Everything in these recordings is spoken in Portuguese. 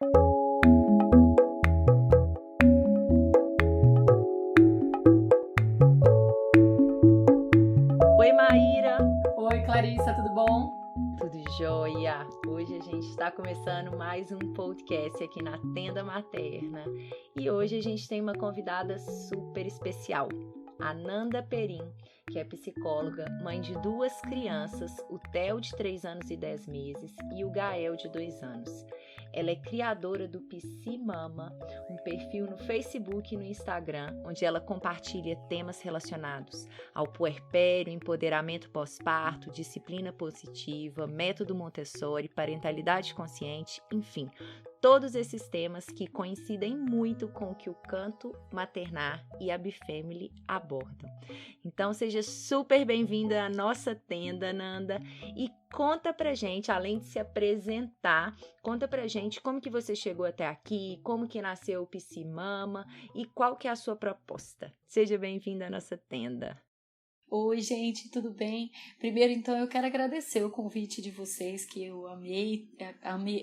Oi, Maíra! Oi, Clarissa, tudo bom? Tudo jóia! Hoje a gente está começando mais um podcast aqui na Tenda Materna e hoje a gente tem uma convidada super especial, a Nanda Perim, que é psicóloga, mãe de 2 crianças, o Theo de 3 anos e 10 meses e o Gael de 2 anos. Ela é criadora do Psimama, um perfil no Facebook e no Instagram, onde ela compartilha temas relacionados ao puerpério, empoderamento pós-parto, disciplina positiva, método Montessori, parentalidade consciente, enfim, todos esses temas que coincidem muito com o que o Canto Maternar e a Bifamily abordam. Então, seja super bem-vinda à nossa tenda, Nanda, e conta pra gente, além de se apresentar, conta pra gente como que você chegou até aqui, como que nasceu o Psimama e qual que é a sua proposta. Seja bem-vinda à nossa tenda. Oi, gente, tudo bem? Primeiro, então, eu quero agradecer o convite de vocês, que eu amei,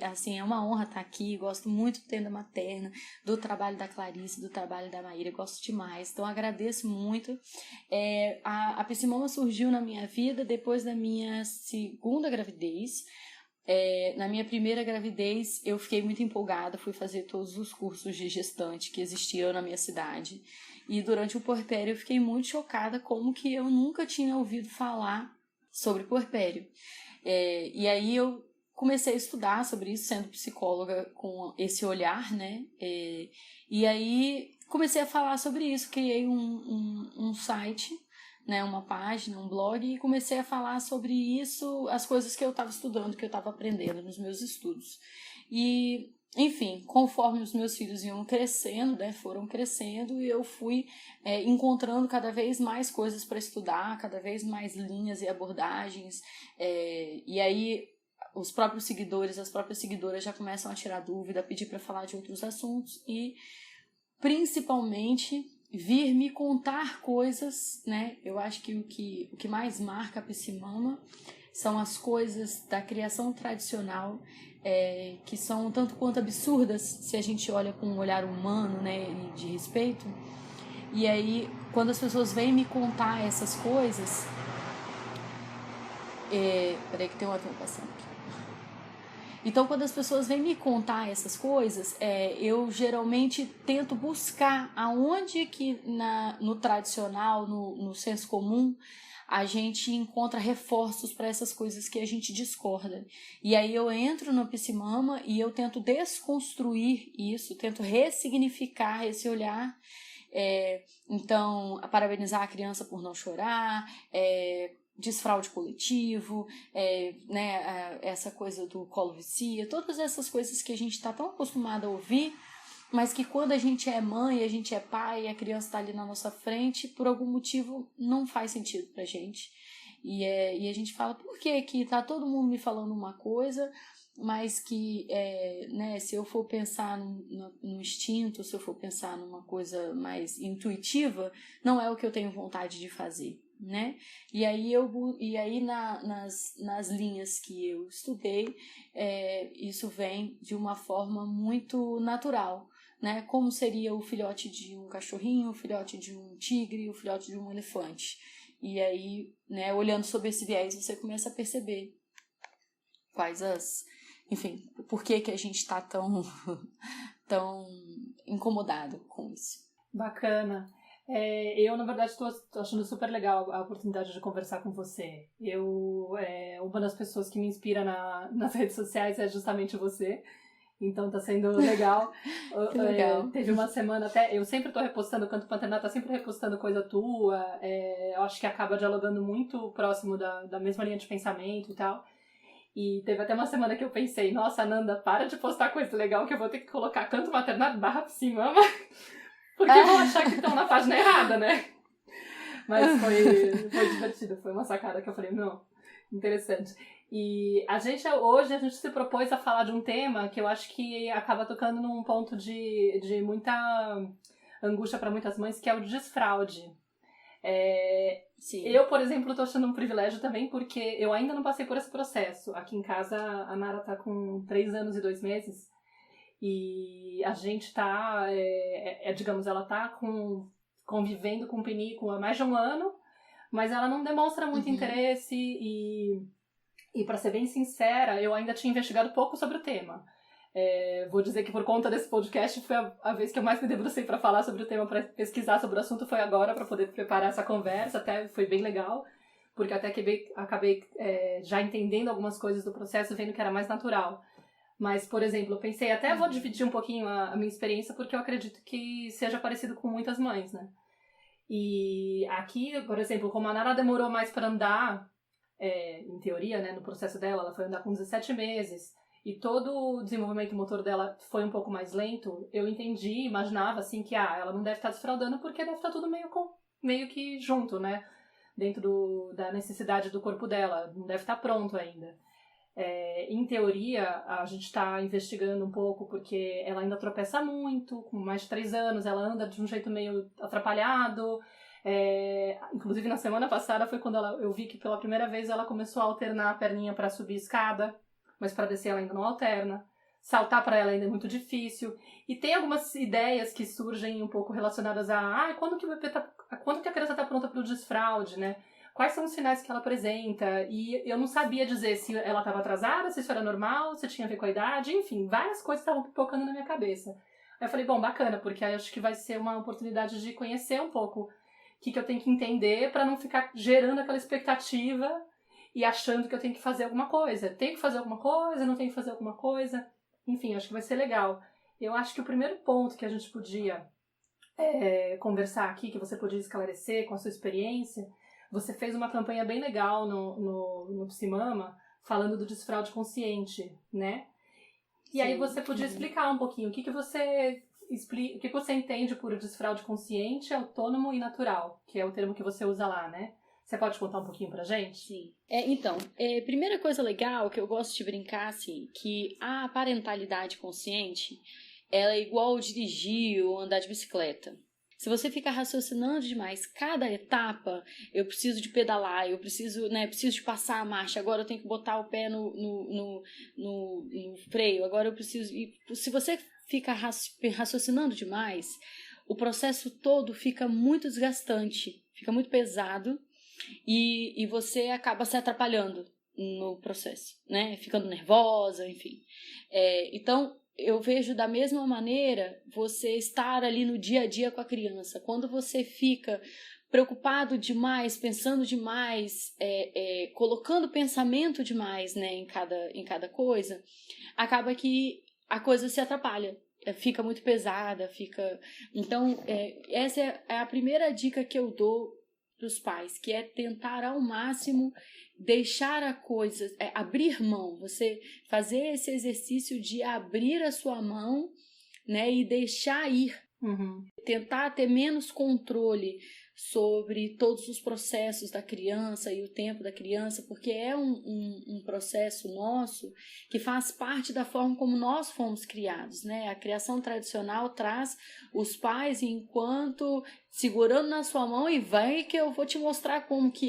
assim, é uma honra estar aqui, gosto muito do Tenda Materna, do trabalho da Clarice, do trabalho da Maíra, gosto demais, então agradeço muito. A Psimama surgiu na minha vida depois da minha segunda gravidez. Na minha primeira gravidez, eu fiquei muito empolgada, fui fazer todos os cursos de gestante que existiam na minha cidade. E durante o puerpério eu fiquei muito chocada como que eu nunca tinha ouvido falar sobre puerpério. E aí eu comecei a estudar sobre isso, sendo psicóloga com esse olhar, né? E aí comecei a falar sobre isso, criei um site, né, uma página, um blog, e comecei a falar sobre isso, as coisas que eu estava estudando, que eu estava aprendendo nos meus estudos. E, enfim, conforme os meus filhos iam crescendo, né, foram crescendo, e eu fui encontrando cada vez mais coisas para estudar, cada vez mais linhas e abordagens, e aí os próprios seguidores, as próprias seguidoras já começam a tirar dúvida, a pedir para falar de outros assuntos, e principalmente vir me contar coisas, né? Eu acho que o que mais marca a Psimama são as coisas da criação tradicional, que são tanto quanto absurdas, se a gente olha com um olhar humano, né, e de respeito. E aí, quando as pessoas vêm me contar essas coisas... Peraí que tem um avião passando aqui. Então, quando as pessoas vêm me contar essas coisas, eu geralmente tento buscar aonde que no tradicional, no senso comum, a gente encontra reforços para essas coisas que a gente discorda. E aí eu entro no Psimama e eu tento desconstruir isso, tento ressignificar esse olhar. Então, parabenizar a criança por não chorar, desfraude coletivo, né, essa coisa do colo vicia, todas essas coisas que a gente está tão acostumado a ouvir, mas que quando a gente é mãe, a gente é pai, e a criança está ali na nossa frente, por algum motivo não faz sentido pra gente. E a gente fala, por que tá todo mundo me falando uma coisa, mas que, né, se eu for pensar no instinto, se eu for pensar numa coisa mais intuitiva, não é o que eu tenho vontade de fazer, né? E aí nas linhas que eu estudei, isso vem de uma forma muito natural, né? Como seria o filhote de um cachorrinho, o filhote de um tigre, o filhote de um elefante. E aí, né, olhando sob esse viés, você começa a perceber enfim, por que a gente está tão incomodado com isso. Bacana. Eu, na verdade, estou achando super legal a oportunidade de conversar com você. Uma das pessoas que me inspira nas redes sociais é justamente você. Então tá sendo legal. Que legal. Teve uma semana até... Eu sempre tô repostando, o Canto Maternar tá sempre repostando coisa tua. Eu acho que acaba dialogando muito próximo da mesma linha de pensamento e tal. E teve até uma semana que eu pensei, nossa, Nanda, para de postar coisa legal que eu vou ter que colocar Canto Maternar /Psimama, porque eu vou achar que estão na página errada, né? Mas foi divertido, foi uma sacada que eu falei, não, interessante. E hoje a gente se propôs a falar de um tema que eu acho que acaba tocando num ponto de muita angústia para muitas mães, que é o desfraude. Sim. Eu, por exemplo, tô achando um privilégio também, porque eu ainda não passei por esse processo. Aqui em casa, a Nara tá com 3 anos e 2 meses. E a gente tá, digamos, ela tá convivendo com o Pinico há mais de um ano, mas ela não demonstra muito interesse e para ser bem sincera, eu ainda tinha investigado pouco sobre o tema. Vou dizer que por conta desse podcast foi a vez que eu mais me debrucei para falar sobre o tema, para pesquisar sobre o assunto, foi agora, para poder preparar essa conversa, até foi bem legal, porque até acabei já entendendo algumas coisas do processo, vendo que era mais natural. Mas, por exemplo, eu pensei, até vou dividir um pouquinho a minha experiência, porque eu acredito que seja parecido com muitas mães, né? E aqui, por exemplo, como a Nara demorou mais para andar, em teoria, né, no processo dela, ela foi andar com 17 meses, e todo o desenvolvimento motor dela foi um pouco mais lento, eu imaginava, assim, que ela não deve estar desfraudando porque deve estar tudo meio que junto, né? Dentro da necessidade do corpo dela, não deve estar pronto ainda. Em teoria, a gente está investigando um pouco porque ela ainda tropeça muito, com mais de 3 anos, ela anda de um jeito meio atrapalhado. Inclusive, na semana passada foi quando eu vi que pela primeira vez ela começou a alternar a perninha para subir escada, mas para descer ela ainda não alterna. Saltar para ela ainda é muito difícil. E tem algumas ideias que surgem um pouco relacionadas a quando que a criança está pronta para o desfraude, né? Quais são os sinais que ela apresenta, e eu não sabia dizer se ela estava atrasada, se isso era normal, se tinha a ver com a idade, enfim, várias coisas estavam pipocando na minha cabeça. Aí eu falei, bom, bacana, porque aí eu acho que vai ser uma oportunidade de conhecer um pouco o que eu tenho que entender para não ficar gerando aquela expectativa e achando que eu tenho que fazer alguma coisa. Tenho que fazer alguma coisa, não tenho que fazer alguma coisa, enfim, acho que vai ser legal. Eu acho que o primeiro ponto que a gente podia conversar aqui, que você podia esclarecer com a sua experiência. Você fez uma campanha bem legal no Psimama, falando do desfraude consciente, né? E aí você podia explicar um pouquinho o que você entende por desfraude consciente, autônomo e natural, que é o termo que você usa lá, né? Você pode contar um pouquinho pra gente? Sim. Então, primeira coisa legal que eu gosto de brincar, assim, que a parentalidade consciente, ela é igual dirigir ou andar de bicicleta. Se você ficar raciocinando demais cada etapa, eu preciso de pedalar, eu preciso de passar a marcha, agora eu tenho que botar o pé no freio, agora eu preciso... E se você fica raciocinando demais, o processo todo fica muito desgastante, fica muito pesado e você acaba se atrapalhando no processo, né? Ficando nervosa, enfim. Então, eu vejo da mesma maneira você estar ali no dia a dia com a criança. Quando você fica preocupado demais, pensando demais, colocando pensamento demais, né, em cada coisa, acaba que a coisa se atrapalha. Fica muito pesada, Então, essa é a primeira dica que eu dou para os pais, que é tentar ao máximo deixar a coisa, abrir mão, você fazer esse exercício de abrir a sua mão, né, e deixar ir, tentar ter menos controle sobre todos os processos da criança e o tempo da criança, porque é um processo nosso que faz parte da forma como nós fomos criados, né? A criação tradicional traz os pais enquanto segurando na sua mão e vai que eu vou te mostrar como que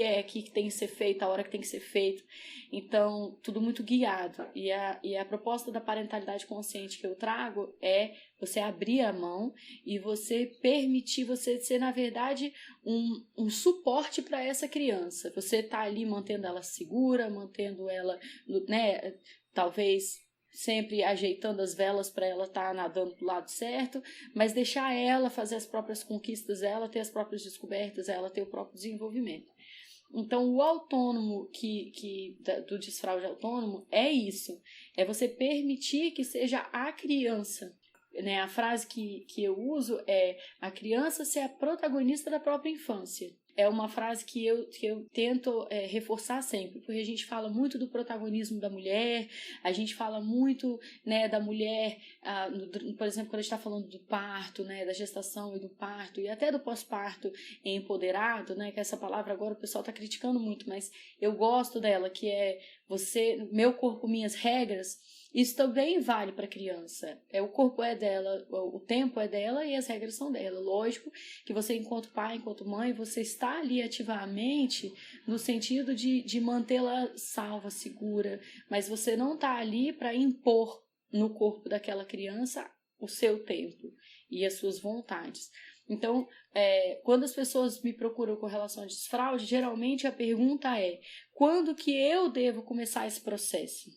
tem que ser feito, a hora que tem que ser feito. Então, tudo muito guiado. E a proposta da parentalidade consciente que eu trago é você abrir a mão e você permitir você ser, na verdade, um suporte para essa criança. Você está ali mantendo ela segura, mantendo ela, né, talvez sempre ajeitando as velas para ela estar nadando do lado certo, mas deixar ela fazer as próprias conquistas, ela ter as próprias descobertas, ela ter o próprio desenvolvimento. Então, o autônomo do desfraude autônomo é isso, é você permitir que seja a criança, né? A frase que eu uso é a criança ser a protagonista da própria infância. É uma frase que eu tento reforçar sempre, porque a gente fala muito do protagonismo da mulher, a gente fala muito, né, da mulher, por exemplo, quando a gente está falando do parto, né, da gestação e do parto, e até do pós-parto empoderado, né, que essa palavra agora o pessoal está criticando muito, mas eu gosto dela, que é meu corpo, minhas regras. Isso também vale para a criança. O corpo é dela, o tempo é dela e as regras são dela. Lógico que você, enquanto pai, enquanto mãe, você está ali ativamente no sentido de mantê-la salva, segura, mas você não está ali para impor no corpo daquela criança o seu tempo e as suas vontades. Então, quando as pessoas me procuram com relação a desfraude, geralmente a pergunta é: quando que eu devo começar esse processo?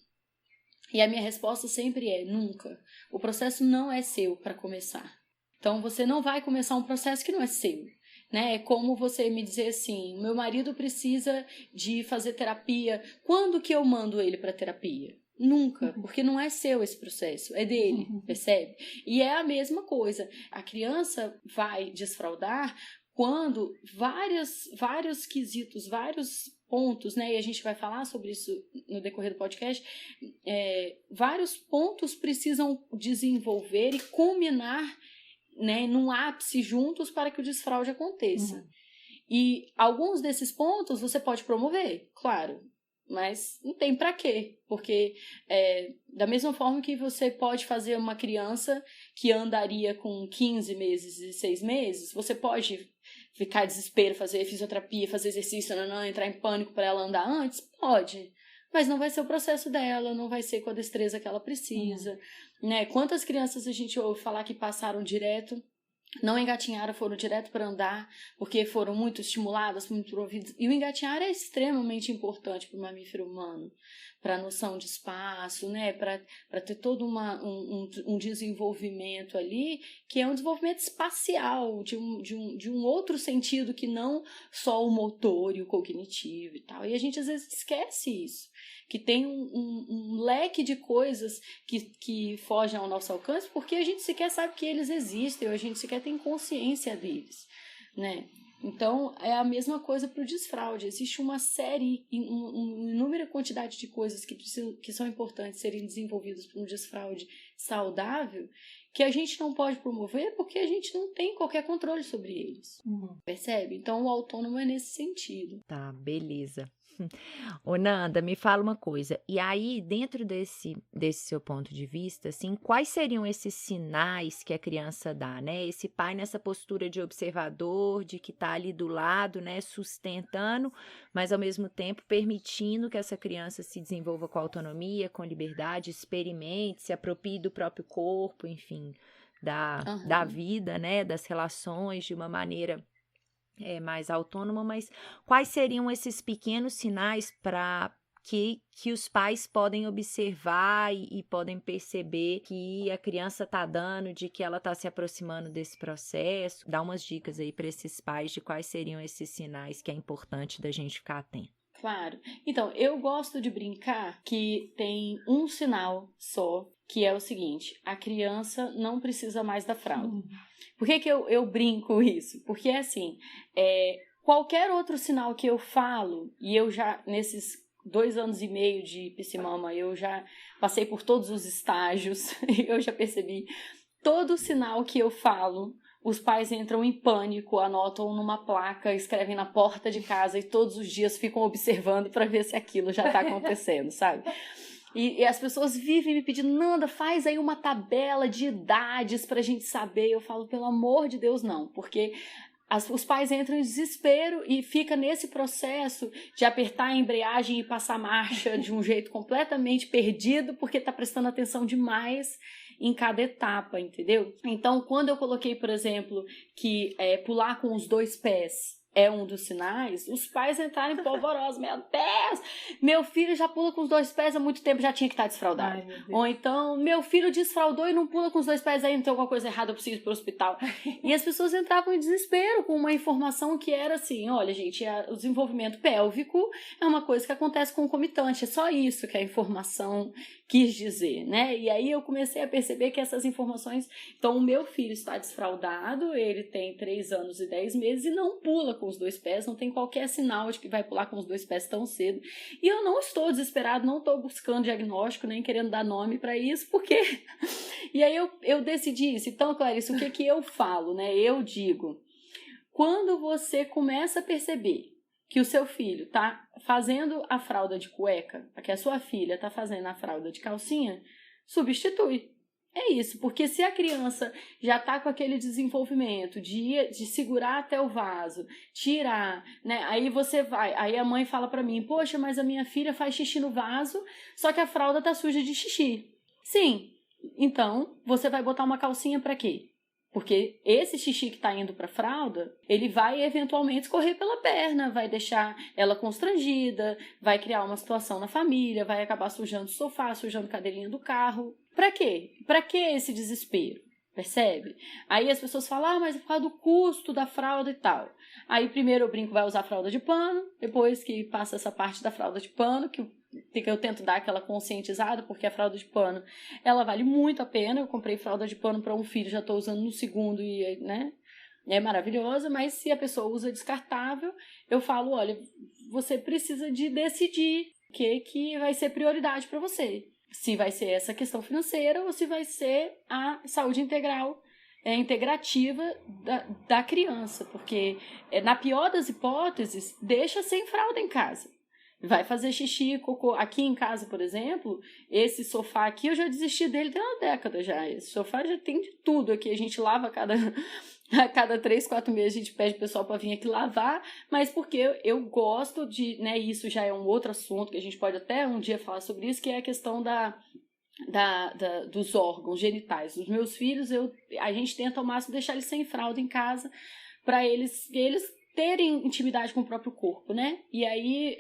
E a minha resposta sempre é: nunca. O processo não é seu para começar. Então, você não vai começar um processo que não é seu. Né? É como você me dizer assim: meu marido precisa de fazer terapia, quando que eu mando ele para terapia? Nunca, porque não é seu esse processo, é dele, percebe? E é a mesma coisa, a criança vai desfraldar quando vários quesitos, vários pontos, né? E a gente vai falar sobre isso no decorrer do podcast, vários pontos precisam desenvolver e culminar, né, num ápice juntos para que o desfraude aconteça. E alguns desses pontos você pode promover, claro, mas não tem pra quê, porque da mesma forma que você pode fazer uma criança que andaria com 15 meses e 6 meses, você pode ficar em desespero, fazer fisioterapia, fazer exercício, não entrar em pânico para ela andar antes? Pode. Mas não vai ser o processo dela, não vai ser com a destreza que ela precisa, né? Quantas crianças a gente ouve falar que passaram direto, não engatinharam, foram direto para andar, porque foram muito estimuladas, muito promovidas. E o engatinhar é extremamente importante para o mamífero humano, para a noção de espaço, né? Para ter todo um desenvolvimento ali, que é um desenvolvimento espacial, de um outro sentido que não só o motor e o cognitivo e tal. E a gente às vezes esquece isso, que tem um leque de coisas que fogem ao nosso alcance, porque a gente sequer sabe que eles existem, ou a gente sequer tem consciência deles, né? Então, é a mesma coisa para o desfraude. Existe uma série, uma inúmera quantidade de coisas que são importantes serem desenvolvidas para um desfraude saudável, que a gente não pode promover porque a gente não tem qualquer controle sobre eles. Percebe? Então, o autônomo é nesse sentido. Tá, beleza. Ô, Nanda, me fala uma coisa. E aí, dentro desse seu ponto de vista, assim, quais seriam esses sinais que a criança dá, né? Esse pai nessa postura de observador, de que tá ali do lado, né, sustentando, mas ao mesmo tempo permitindo que essa criança se desenvolva com autonomia, com liberdade, experimente, se aproprie do próprio corpo, enfim, da vida, né, das relações de uma maneira mais autônoma, mas quais seriam esses pequenos sinais para que os pais podem observar e podem perceber que a criança está dando, de que ela está se aproximando desse processo? Dá umas dicas aí para esses pais de quais seriam esses sinais que é importante da gente ficar atento. Claro. Então, eu gosto de brincar que tem um sinal só, que é o seguinte: a criança não precisa mais da fralda. Por que eu brinco isso? Porque, assim, qualquer outro sinal que eu falo, e eu já, nesses 2 anos e meio de Psimama, eu já passei por todos os estágios, eu já percebi, todo sinal que eu falo, os pais entram em pânico, anotam numa placa, escrevem na porta de casa e todos os dias ficam observando para ver se aquilo já está acontecendo, sabe? E as pessoas vivem me pedindo: Nanda, faz aí uma tabela de idades pra gente saber. Eu falo: pelo amor de Deus, não, porque os pais entram em desespero e fica nesse processo de apertar a embreagem e passar marcha de um jeito completamente perdido, porque tá prestando atenção demais em cada etapa, entendeu? Então, quando eu coloquei, por exemplo, que pular com os 2 pés é um dos sinais, os pais entraram em polvorosa: meu Deus, meu filho já pula com os 2 pés há muito tempo, já tinha que estar desfraudado. Ou então, meu filho desfraudou e não pula com os 2 pés ainda, tem alguma coisa errada, eu preciso ir para o hospital. E as pessoas entravam em desespero com uma informação que era assim: olha, gente, o desenvolvimento pélvico é uma coisa que acontece concomitante, é só isso que a informação quis dizer, né? E aí eu comecei a perceber que essas informações... Então, o meu filho está desfraudado, ele tem 3 anos e 10 meses e não pula com os 2 pés, não tem qualquer sinal de que vai pular com os 2 pés tão cedo. E eu não estou desesperado, não estou buscando diagnóstico, nem querendo dar nome para isso, porque... E aí eu decidi isso. Então, Clarice, o que eu falo, né? Eu digo, quando você começa a perceber que o seu filho está fazendo a fralda de cueca, que a sua filha está fazendo a fralda de calcinha, substitui. É isso, porque se a criança já está com aquele desenvolvimento de segurar até o vaso, tirar, né? Aí a mãe fala para mim: poxa, mas a minha filha faz xixi no vaso, só que a fralda tá suja de xixi. Sim, Então, você vai botar uma calcinha para quê? Porque esse xixi que está indo para a fralda, ele vai eventualmente escorrer pela perna, vai deixar ela constrangida, vai criar uma situação na família, vai acabar sujando o sofá, sujando a cadeirinha do carro. Para quê? Para que esse desespero? Percebe? Aí as pessoas falam, mas é por causa do custo da fralda e tal. Aí primeiro eu brinco, vai usar fralda de pano, depois que passa essa parte da fralda de pano, que eu tento dar aquela conscientizada, porque a fralda de pano, ela vale muito a pena. Eu comprei fralda de pano para um filho, já estou usando no segundo e, né, é maravilhosa, mas se a pessoa usa descartável, eu falo, olha, você precisa de decidir o que vai ser prioridade para você. Se vai ser essa questão financeira ou se vai ser a saúde integral, integrativa da criança, porque na pior das hipóteses, deixa sem fralda em casa. Vai fazer xixi, cocô. Aqui em casa, por exemplo, esse sofá aqui, eu já desisti dele tem uma década já. Esse sofá já tem de tudo aqui. A gente lava a cada 3, 4 meses, a gente pede o pessoal para vir aqui lavar, mas porque eu gosto de, né, isso já é um outro assunto, que a gente pode até um dia falar sobre isso, que é a questão dos órgãos genitais. Os meus filhos, a gente tenta ao máximo deixar eles sem fralda em casa, para eles terem intimidade com o próprio corpo, né? E aí,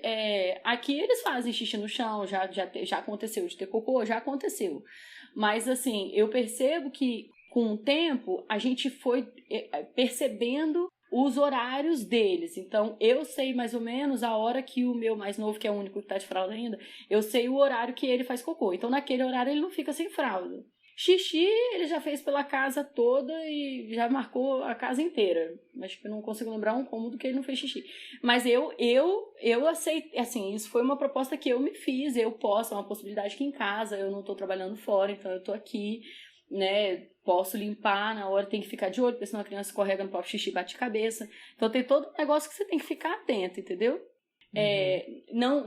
aqui eles fazem xixi no chão, já aconteceu de ter cocô, já aconteceu. Mas, assim, eu percebo que, com o tempo, a gente foi percebendo os horários deles. Então, eu sei mais ou menos a hora que o meu mais novo, que é o único que tá de fralda ainda, eu sei o horário que ele faz cocô. Então, naquele horário, ele não fica sem fralda. Xixi, ele já fez pela casa toda e já marcou a casa inteira. Acho que eu não consigo lembrar um cômodo que ele não fez xixi. Mas eu aceitei, assim, isso foi uma proposta que eu me fiz, eu posso, é uma possibilidade aqui em casa, eu não estou trabalhando fora, então eu estou aqui, né, posso limpar na hora, tem que ficar de olho, porque senão a criança escorrega no próprio xixi e bate cabeça. Então tem todo um negócio que você tem que ficar atento, entendeu? Não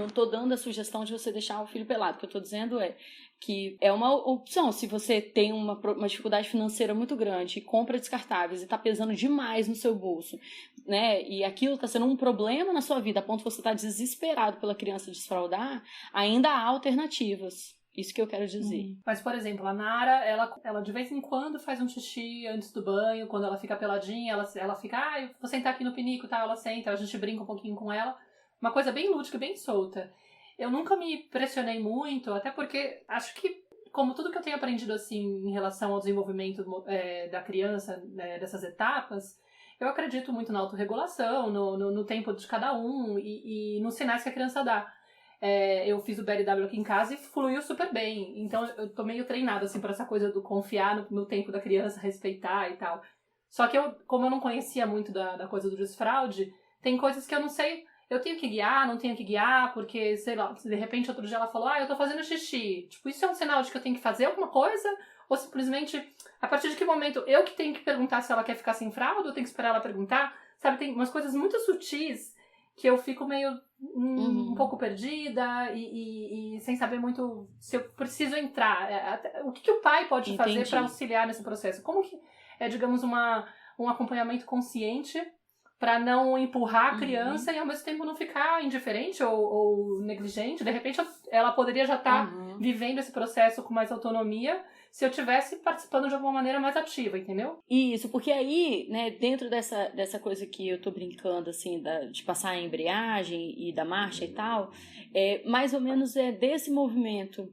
estou dando a sugestão de você deixar o filho pelado. O que eu estou dizendo é que é uma opção. Se você tem uma dificuldade financeira muito grande e compra descartáveis e está pesando demais no seu bolso, né, e aquilo está sendo um problema na sua vida, a ponto de você estar desesperado pela criança desfraldar, ainda há alternativas. Isso que eu quero dizer. Mas, por exemplo, a Nara, ela de vez em quando faz um xixi antes do banho, quando ela fica peladinha, ela fica, eu vou sentar aqui no pinico, tá? Ela senta, a gente brinca um pouquinho com ela. Uma coisa bem lúdica, bem solta. Eu nunca me pressionei muito, até porque acho que, como tudo que eu tenho aprendido, assim, em relação ao desenvolvimento da criança, né, dessas etapas, eu acredito muito na autorregulação, no tempo de cada um e nos sinais que a criança dá. Eu fiz o BLW aqui em casa e fluiu super bem. Então eu tô meio treinada assim, por essa coisa do confiar no tempo da criança, respeitar e tal. Só que como eu não conhecia muito da coisa do desfraude, tem coisas que eu não sei, eu tenho que guiar, não tenho que guiar, porque, sei lá, de repente outro dia ela falou, eu tô fazendo xixi. Tipo, isso é um sinal de que eu tenho que fazer alguma coisa? Ou simplesmente, a partir de que momento eu que tenho que perguntar se ela quer ficar sem fralda, ou tenho que esperar ela perguntar? Sabe, tem umas coisas muito sutis que eu fico meio um pouco perdida e sem saber muito se eu preciso entrar. O que o pai pode fazer para auxiliar nesse processo? Como que digamos, um acompanhamento consciente para não empurrar a criança e ao mesmo tempo não ficar indiferente ou negligente? De repente ela poderia já estar vivendo esse processo com mais autonomia se eu estivesse participando de alguma maneira mais ativa, entendeu? Isso, porque aí, né, dentro dessa coisa que eu tô brincando, assim, de passar a embreagem e da marcha e tal, mais ou menos desse movimento,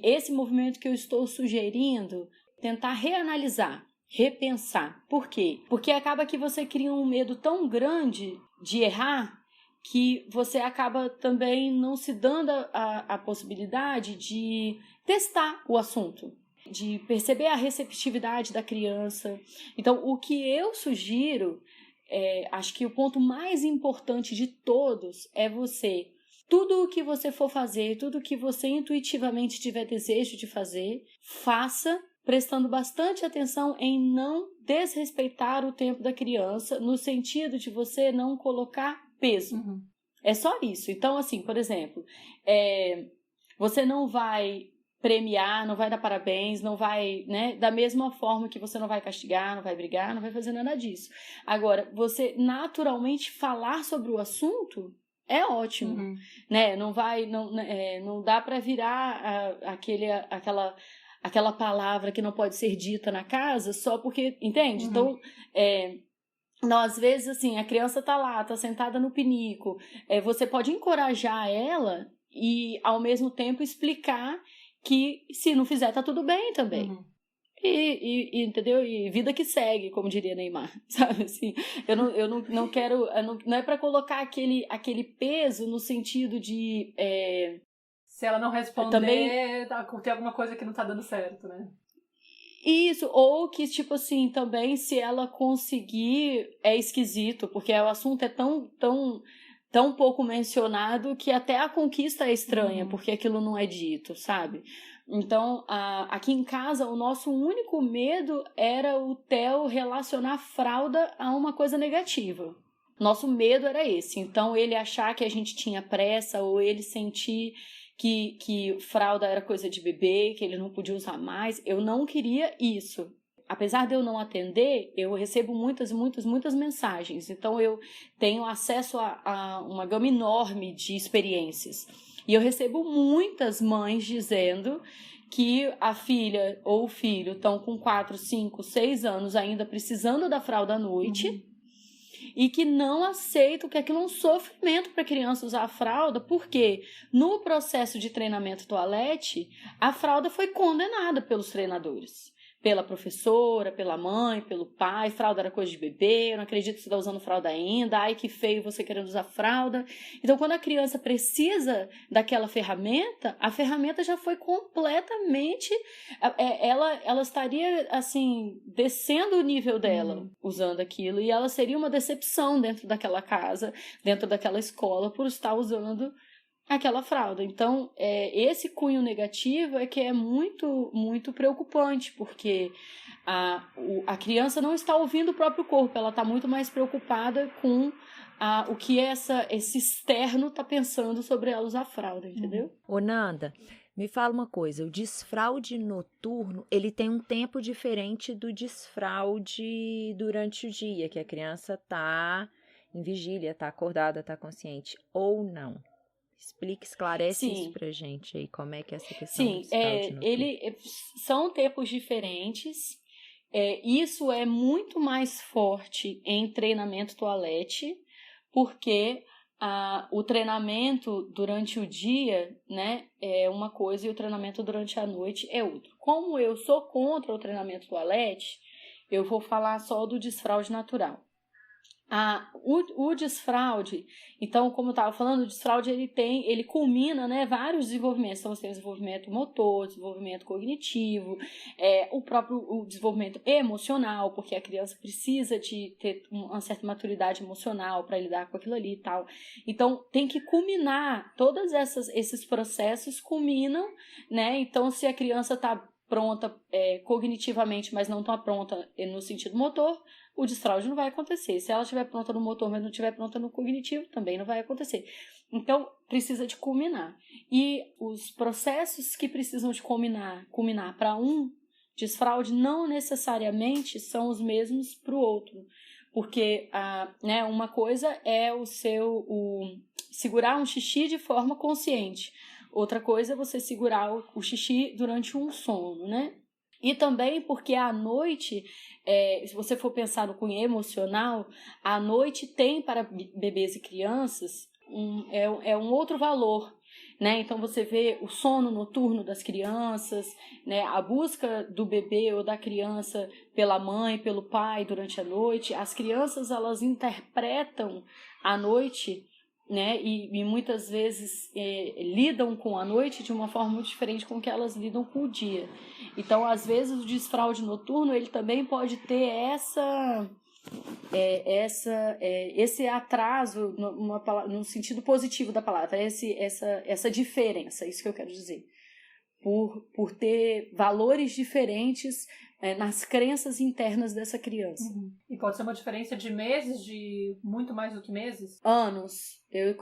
esse movimento que eu estou sugerindo, tentar reanalisar, repensar. Por quê? Porque acaba que você cria um medo tão grande de errar que você acaba também não se dando a possibilidade de testar o assunto, de perceber a receptividade da criança. Então, o que eu sugiro, acho que o ponto mais importante de todos é tudo o que você for fazer, tudo o que você intuitivamente tiver desejo de fazer, faça, prestando bastante atenção em não desrespeitar o tempo da criança, no sentido de você não colocar peso. É só isso. Então, assim, por exemplo, você não vai premiar, não vai dar parabéns, não vai, né, da mesma forma que você não vai castigar, não vai brigar, não vai fazer nada disso. Agora, você naturalmente falar sobre o assunto, é ótimo, né? Não dá para virar aquela palavra que não pode ser dita na casa só porque, entende? Então, não, às vezes, assim, a criança tá lá, tá sentada no pinico, você pode encorajar ela e, ao mesmo tempo, explicar que se não fizer, tá tudo bem também. Entendeu? E vida que segue, como diria Neymar, sabe? Assim, eu não quero, não é para colocar aquele peso no sentido de... Se ela não responder, também tem alguma coisa que não tá dando certo, né? Isso, ou que, tipo assim, também se ela conseguir, é esquisito, porque o assunto é tão pouco mencionado que até a conquista é estranha, porque aquilo não é dito, sabe? Então, aqui em casa, o nosso único medo era o Theo relacionar fralda a uma coisa negativa. Nosso medo era esse. Então, ele achar que a gente tinha pressa, ou ele sentir que fralda era coisa de bebê, que ele não podia usar mais. Eu não queria isso. Apesar de eu não atender, eu recebo muitas mensagens. Então, eu tenho acesso a uma gama enorme de experiências. E eu recebo muitas mães dizendo que a filha ou o filho estão com 4, 5, 6 anos ainda precisando da fralda à noite e que não aceitam que aquilo é um sofrimento para a criança usar a fralda, porque no processo de treinamento toalete, a fralda foi condenada pelos treinadores. Pela professora, pela mãe, pelo pai, fralda era coisa de bebê, eu não acredito que você está usando fralda ainda, ai que feio você querendo usar fralda. Então, quando a criança precisa daquela ferramenta, a ferramenta já foi completamente... Ela estaria, assim, descendo o nível dela usando aquilo, e ela seria uma decepção dentro daquela casa, dentro daquela escola, por estar usando aquela fralda. Então, esse cunho negativo é que é muito, muito preocupante, porque a criança não está ouvindo o próprio corpo, ela está muito mais preocupada com o que esse externo está pensando sobre ela usar fralda, entendeu? Ô, Nanda, me fala uma coisa, o desfraude noturno, ele tem um tempo diferente do desfraude durante o dia, que a criança está em vigília, está acordada, está consciente, ou não? Explique, esclarece isso pra gente aí, como é que é essa questão do desfraude noturno. São tempos diferentes, isso é muito mais forte em treinamento toalete, porque o treinamento durante o dia, né, é uma coisa e o treinamento durante a noite é outra. Como eu sou contra o treinamento toalete, eu vou falar só do desfraude natural. O desfraude, então, como eu estava falando, o desfraude ele culmina, né, vários desenvolvimentos. Então, você tem o desenvolvimento motor, desenvolvimento cognitivo, o desenvolvimento emocional, porque a criança precisa de ter uma certa maturidade emocional para lidar com aquilo ali e tal. Então, tem que culminar, todos esses processos culminam, né? Então, se a criança está pronta cognitivamente, mas não está pronta no sentido motor, o desfraude não vai acontecer. Se ela estiver pronta no motor, mas não estiver pronta no cognitivo, também não vai acontecer. Então, precisa de culminar. E os processos que precisam de culminar para um desfraude não necessariamente são os mesmos para o outro. Porque né, uma coisa é segurar um xixi de forma consciente. Outra coisa é você segurar o xixi durante um sono, né? E também porque à noite, se você for pensar no cunho emocional, à noite tem para bebês e crianças um outro valor, né? Então você vê o sono noturno das crianças, né? A busca do bebê ou da criança pela mãe, pelo pai durante a noite. As crianças, elas interpretam a noite, né? E muitas vezes lidam com a noite de uma forma muito diferente com que elas lidam com o dia. Então, às vezes, o desfraude noturno ele também pode ter esse atraso no sentido positivo da palavra, essa diferença, isso que eu quero dizer. Por ter valores diferentes nas crenças internas dessa criança. E pode ser uma diferença de meses, de muito mais do que meses? Anos. Eu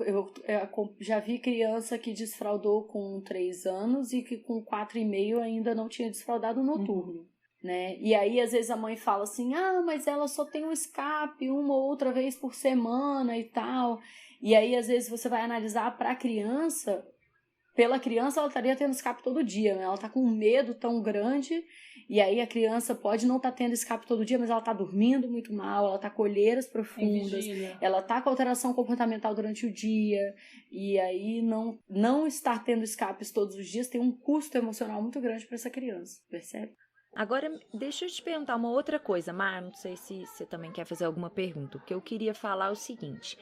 já vi criança que desfraudou com 3 anos e que com 4,5 ainda não tinha desfraudado noturno. Né? E aí, às vezes, a mãe fala assim, mas ela só tem um escape uma ou outra vez por semana e tal. E aí, às vezes, você vai analisar para a criança, pela criança ela estaria tendo escape todo dia, né? Ela está com um medo tão grande, e aí a criança pode não estar tendo escape todo dia, mas ela está dormindo muito mal, ela está com olheiras profundas, ela está com alteração comportamental durante o dia, e aí não estar tendo escapes todos os dias tem um custo emocional muito grande para essa criança, percebe? Agora, deixa eu te perguntar uma outra coisa, Mar, não sei se você também quer fazer alguma pergunta. O que eu queria falar é o seguinte: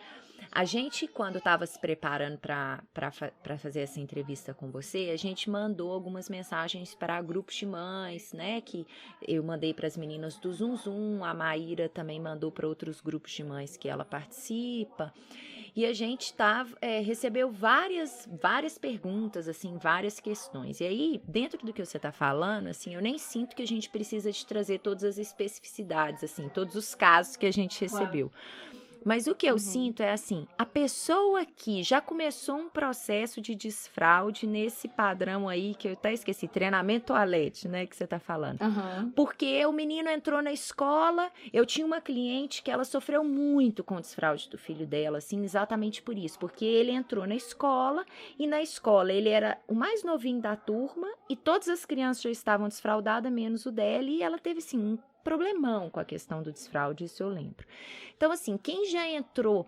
a gente, quando estava se preparando para fazer essa entrevista com você, a gente mandou algumas mensagens para grupos de mães, né? Que eu mandei para as meninas do Zum Zum, a Maíra também mandou para outros grupos de mães que ela participa. E a gente recebeu várias perguntas, assim, várias questões. E aí, dentro do que você está falando, assim, eu nem sinto que a gente precisa de trazer todas as especificidades, assim, todos os casos que a gente recebeu. Mas o que eu sinto é assim, a pessoa que já começou um processo de desfraude nesse padrão aí, que eu até esqueci, treinamento toalete, né, que você tá falando. Porque o menino entrou na escola, eu tinha uma cliente que ela sofreu muito com o desfraude do filho dela, assim, exatamente por isso, porque ele entrou na escola, e na escola ele era o mais novinho da turma, e todas as crianças já estavam desfraudadas, menos o dela, e ela teve, assim, um problemão com a questão do desfraude, isso eu lembro. Então, assim, quem já entrou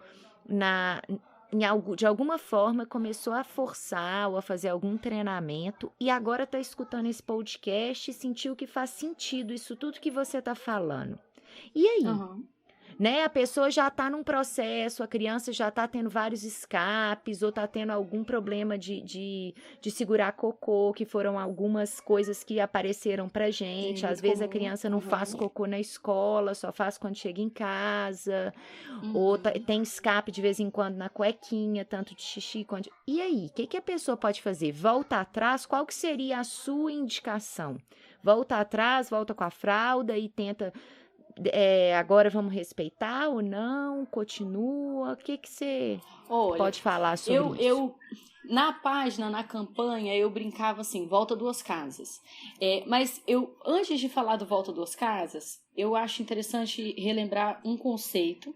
de alguma forma começou a forçar ou a fazer algum treinamento e agora está escutando esse podcast e sentiu que faz sentido isso tudo que você está falando. E aí? Né? A pessoa já está num processo, a criança já está tendo vários escapes ou está tendo algum problema de segurar cocô, que foram algumas coisas que apareceram pra gente. Às vezes a criança não faz cocô na escola, só faz quando chega em casa, ou tem escape de vez em quando na cuequinha, tanto de xixi quanto... E aí, o que a pessoa pode fazer? Volta atrás? Qual que seria a sua indicação? Volta atrás, volta com a fralda e tenta... agora vamos respeitar ou não? Continua? O que você pode falar sobre isso? Na página, na campanha, eu brincava assim, volta duas casas. Mas antes de falar do volta duas casas, eu acho interessante relembrar um conceito.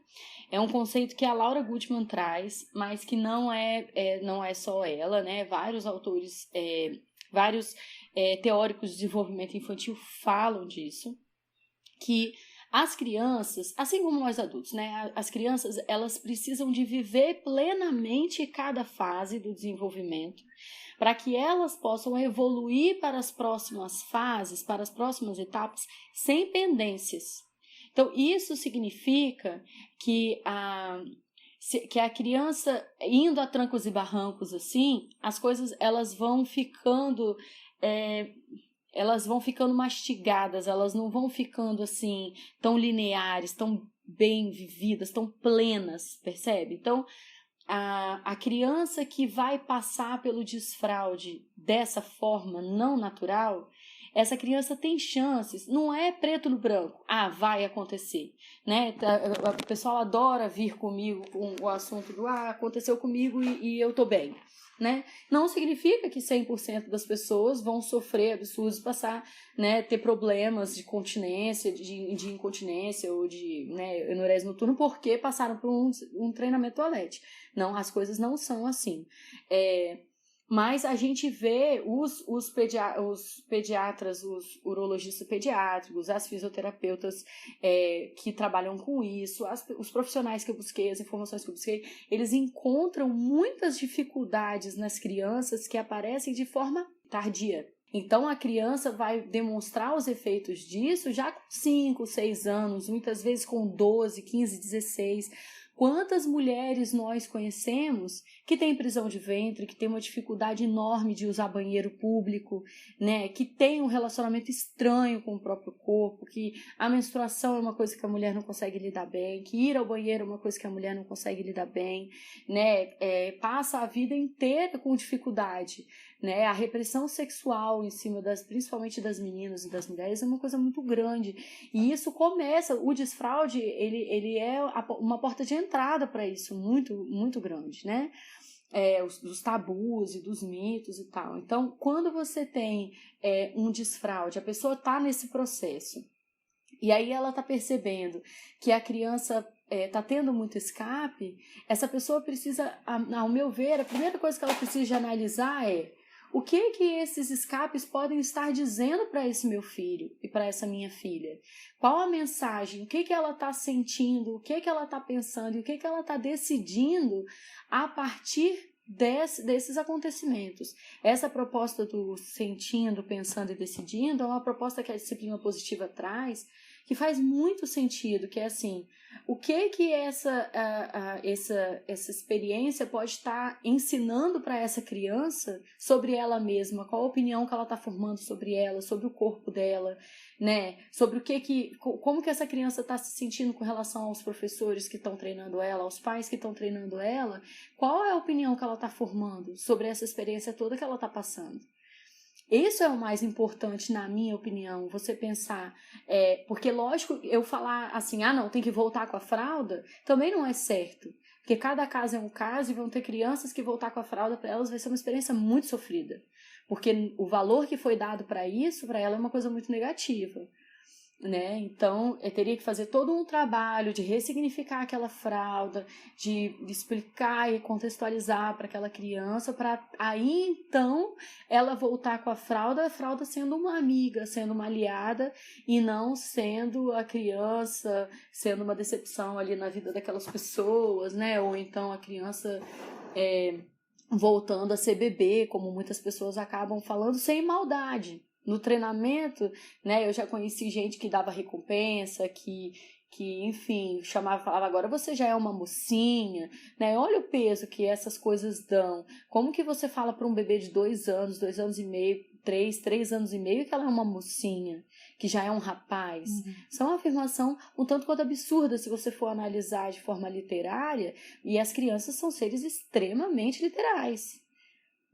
É um conceito que a Laura Gutman traz, mas que não é só ela, né? Vários autores, vários teóricos de desenvolvimento infantil falam disso, que as crianças, assim como nós adultos, né? As crianças, elas precisam de viver plenamente cada fase do desenvolvimento para que elas possam evoluir para as próximas fases, para as próximas etapas, sem pendências. Então, isso significa que a criança, indo a trancos e barrancos assim, as coisas elas vão ficando... elas vão ficando mastigadas, elas não vão ficando assim tão lineares, tão bem vividas, tão plenas, percebe? Então, a criança que vai passar pelo desfraude dessa forma não natural, essa criança tem chances, não é preto no branco, vai acontecer, né? O pessoal adora vir comigo com o assunto do aconteceu comigo e eu tô bem. Né? Não significa que 100% das pessoas vão sofrer absurdos, passar, né, ter problemas de continência, de incontinência ou de, né, enurese noturno porque passaram por um treinamento toalete. Não, as coisas não são assim. Mas a gente vê os pediatras, os urologistas pediátricos, as fisioterapeutas que trabalham com isso, os profissionais que eu busquei, as informações que eu busquei, eles encontram muitas dificuldades nas crianças que aparecem de forma tardia. Então, a criança vai demonstrar os efeitos disso já com 5, 6 anos, muitas vezes com 12, 15, 16. Quantas mulheres nós conhecemos que têm prisão de ventre, que têm uma dificuldade enorme de usar banheiro público, né? Que tem um relacionamento estranho com o próprio corpo, que a menstruação é uma coisa que a mulher não consegue lidar bem, que ir ao banheiro é uma coisa que a mulher não consegue lidar bem, né? Passa a vida inteira com dificuldade, né? A repressão sexual em cima principalmente das meninas e das mulheres é uma coisa muito grande. E isso começa, o desfraude, ele é uma porta de entrada para isso, muito, muito grande, né? Dos tabus e dos mitos e tal. Então, quando você tem um desfraude, a pessoa está nesse processo, e aí ela está percebendo que a criança tá tendo muito escape, essa pessoa precisa, ao meu ver, a primeira coisa que ela precisa de analisar é o que esses escapes podem estar dizendo para esse meu filho e para essa minha filha. Qual a mensagem, o que ela está sentindo, o que ela está pensando e o que ela está decidindo a partir desses acontecimentos. Essa proposta do sentindo, pensando e decidindo é uma proposta que a disciplina positiva traz, que faz muito sentido, que é assim, o que essa experiência pode estar ensinando para essa criança sobre ela mesma, qual a opinião que ela está formando sobre ela, sobre o corpo dela, né? Sobre como que essa criança está se sentindo com relação aos professores que estão treinando ela, aos pais que estão treinando ela, qual é a opinião que ela está formando sobre essa experiência toda que ela está passando. Isso é o mais importante, na minha opinião, você pensar, porque lógico, eu falar assim, não, tem que voltar com a fralda, também não é certo, porque cada caso é um caso e vão ter crianças que voltar com a fralda para elas vai ser uma experiência muito sofrida, porque o valor que foi dado para isso, para ela é uma coisa muito negativa. Né? Então, eu teria que fazer todo um trabalho de ressignificar aquela fralda, de explicar e contextualizar para aquela criança, para aí então ela voltar com a fralda sendo uma amiga, sendo uma aliada e não sendo a criança, sendo uma decepção ali na vida daquelas pessoas, né? Ou então a criança voltando a ser bebê, como muitas pessoas acabam falando, sem maldade. No treinamento, né, eu já conheci gente que dava recompensa, que enfim, falava, agora você já é uma mocinha, né? Olha o peso que essas coisas dão. Como que você fala para um bebê de 2 anos, 2 anos e meio, 3 anos e meio, que ela é uma mocinha, que já é um rapaz? Isso é uma afirmação um tanto quanto absurda se você for analisar de forma literária, e as crianças são seres extremamente literais.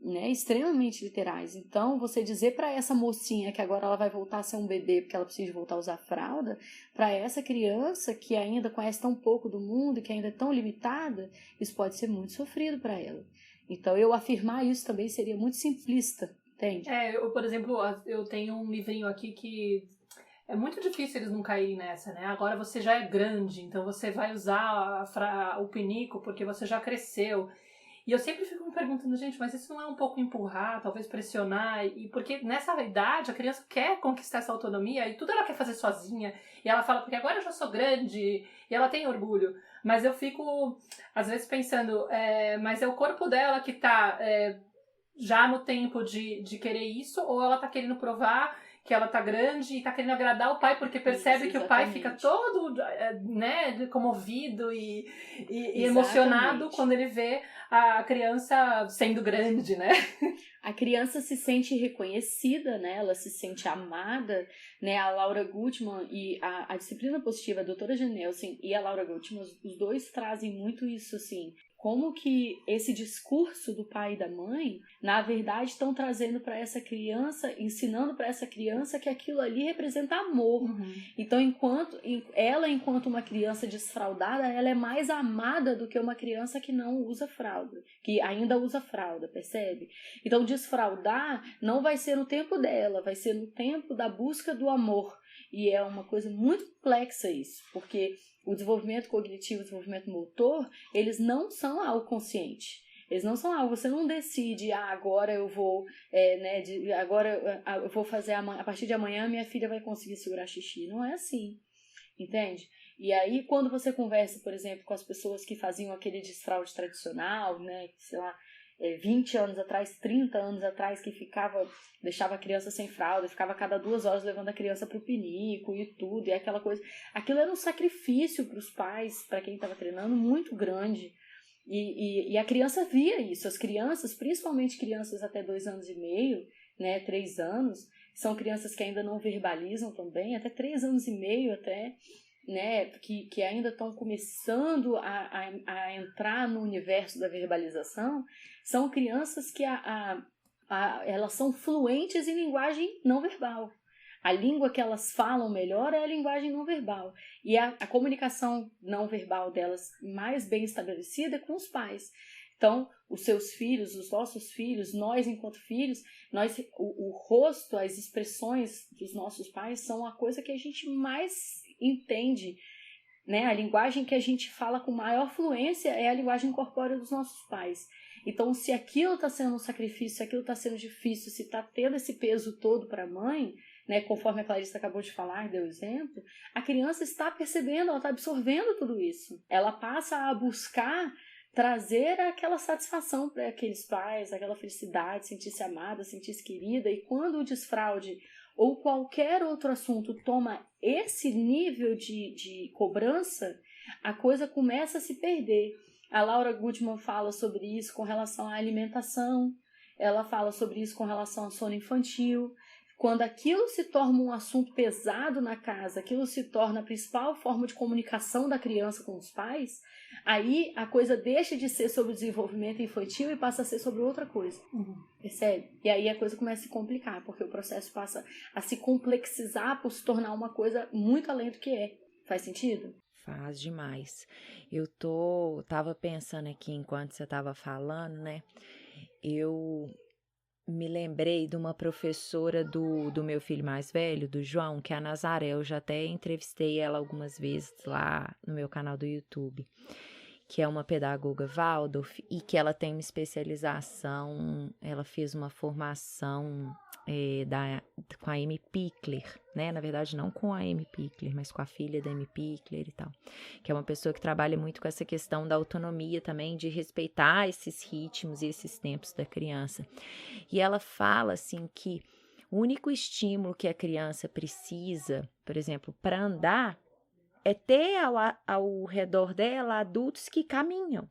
Né, extremamente literais. Então, você dizer para essa mocinha que agora ela vai voltar a ser um bebê porque ela precisa voltar a usar fralda, para essa criança que ainda conhece tão pouco do mundo e que ainda é tão limitada, isso pode ser muito sofrido para ela. Então, eu afirmar isso também seria muito simplista, entende? Eu, por exemplo, eu tenho um livrinho aqui que é muito difícil eles não caírem nessa, né? Agora você já é grande, então você vai usar o pinico porque você já cresceu. E eu sempre fico me perguntando, gente, mas isso não é um pouco empurrar, talvez pressionar? E porque nessa idade a criança quer conquistar essa autonomia e tudo ela quer fazer sozinha. E ela fala, porque agora eu já sou grande, e ela tem orgulho. Mas eu fico, às vezes, pensando, mas é o corpo dela que tá já no tempo de querer isso, ou ela tá querendo provar que ela tá grande e tá querendo agradar o pai, porque percebe que o pai fica todo, né, comovido e emocionado quando ele vê a criança sendo grande, né? A criança se sente reconhecida, né? Ela se sente amada, né? A Laura Gutman e a disciplina positiva, a doutora Janelsen e a Laura Gutman, os dois trazem muito isso, assim. Como que esse discurso do pai e da mãe, na verdade, estão trazendo para essa criança, ensinando para essa criança que aquilo ali representa amor. Então, enquanto uma criança desfraldada, ela é mais amada do que uma criança que não usa fralda, que ainda usa fralda, percebe? Então, desfraldar não vai ser no tempo dela, vai ser no tempo da busca do amor. E é uma coisa muito complexa isso, porque o desenvolvimento cognitivo e o desenvolvimento motor, eles não são algo consciente. Eles não são algo, você não decide, agora eu vou, agora eu vou fazer, a partir de amanhã minha filha vai conseguir segurar xixi. Não é assim, entende? E aí, quando você conversa, por exemplo, com as pessoas que faziam aquele desfraude tradicional, né, sei lá, 20 anos atrás, 30 anos atrás, que deixava a criança sem fralda, ficava a cada 2 horas levando a criança pro pinico e tudo, e aquela coisa. Aquilo era um sacrifício para os pais, para quem estava treinando, muito grande. E a criança via isso. As crianças, principalmente crianças até 2 anos e meio, né, 3 anos, são crianças que ainda não verbalizam também, até 3 anos e meio até, né, que ainda estão começando a entrar no universo da verbalização, são crianças que elas são fluentes em linguagem não verbal. A língua que elas falam melhor é a linguagem não verbal. E a comunicação não verbal delas mais bem estabelecida é com os pais. Então, os seus filhos, os nossos filhos, nós enquanto filhos, o rosto, as expressões dos nossos pais são a coisa que a gente mais entende né? A linguagem que a gente fala com maior fluência é a linguagem corpórea dos nossos pais. Então, se aquilo está sendo um sacrifício, se aquilo está sendo difícil, se está tendo esse peso todo para a mãe, né, conforme a Clarissa acabou de falar, deu exemplo, a criança está percebendo, ela está absorvendo tudo isso. Ela passa a buscar trazer aquela satisfação para aqueles pais, aquela felicidade, sentir-se amada, sentir-se querida. E quando o desfraude ou qualquer outro assunto toma esse nível de cobrança, a coisa começa a se perder. A Laura Goodman fala sobre isso com relação à alimentação, ela fala sobre isso com relação ao sono infantil. Quando aquilo se torna um assunto pesado na casa, aquilo se torna a principal forma de comunicação da criança com os pais, aí a coisa deixa de ser sobre o desenvolvimento infantil e passa a ser sobre outra coisa. Percebe? E aí a coisa começa a se complicar, porque o processo passa a se complexizar por se tornar uma coisa muito além do que é. Faz sentido? Faz demais. Eu tava pensando aqui enquanto você tava falando, né? Eu me lembrei de uma professora do meu filho mais velho, do João, que é a Nazaré. Eu já até entrevistei ela algumas vezes lá no meu canal do YouTube, que é uma pedagoga Waldorf e que ela tem uma especialização, ela fez uma formação com a Amy Pickler, né? Na verdade, não com a Amy Pickler, mas com a filha da Amy Pickler e tal, que é uma pessoa que trabalha muito com essa questão da autonomia também, de respeitar esses ritmos e esses tempos da criança. E ela fala, assim, que o único estímulo que a criança precisa, por exemplo, para andar, é ter ao redor dela adultos que caminham.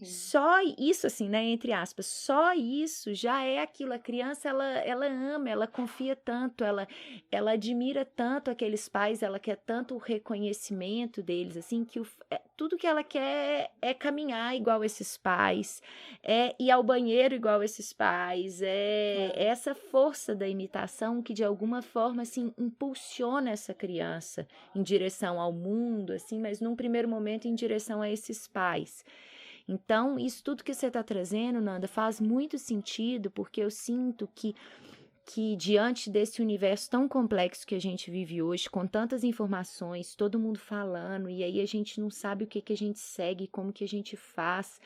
Só isso, assim, né, entre aspas, só isso já é aquilo. A criança, ela ama, ela confia tanto, ela admira tanto aqueles pais, ela quer tanto o reconhecimento deles, assim, que tudo que ela quer é caminhar igual esses pais, é ir ao banheiro igual esses pais, é essa força da imitação que, de alguma forma, assim, impulsiona essa criança em direção ao mundo, assim, mas num primeiro momento em direção a esses pais. Então, isso tudo que você está trazendo, Nanda, faz muito sentido, porque eu sinto que diante desse universo tão complexo que a gente vive hoje, com tantas informações, todo mundo falando, e aí a gente não sabe o que a gente segue, como que a gente faz,